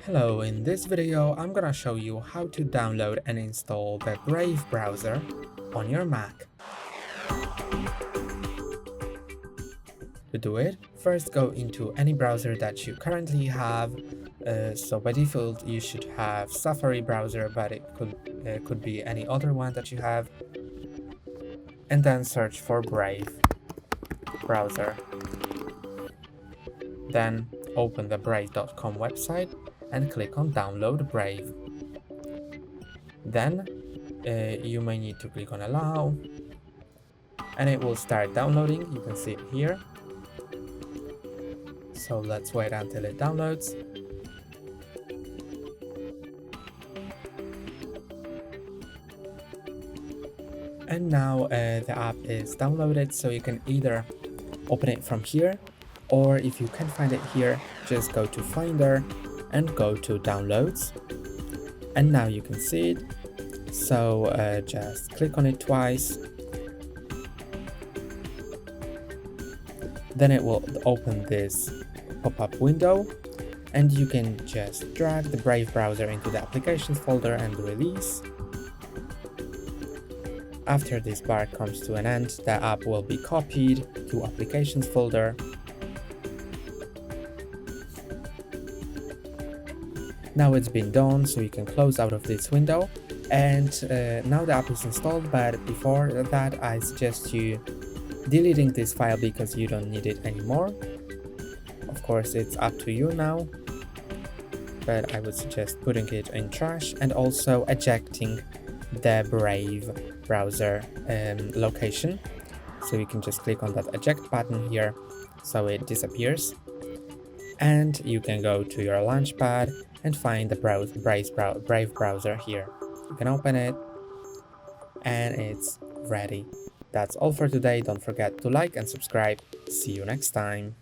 Hello, in this video I'm gonna show you how to download and install the Brave browser on your Mac. To do it, first go into any browser that you currently have. So by default you should have Safari browser, but it could be any other one that you have. And then search for Brave browser. Then open the brave.com website and click on Download Brave. Then you may need to click on Allow, and it will start downloading. You can see it here. So let's wait until it downloads. And now the app is downloaded, so you can either open it from here, or if you can't find it here, just go to Finder and go to Downloads. And now you can see it. So just click on it twice. Then it will open this pop-up window, and you can just drag the Brave browser into the Applications folder and release. After this bar comes to an end, the app will be copied to Applications folder. Now it's been done, so you can close out of this window, and now the app is installed. But before that, I suggest you deleting this file because you don't need it anymore. Of course, it's up to you now, but I would suggest putting it in trash and also ejecting the Brave browser location. So you can just click on that eject button here so it disappears, and you can go to your launchpad and find the Brave browser here. You can open it and it's ready. That's all for today. Don't forget to like and subscribe. See you next time.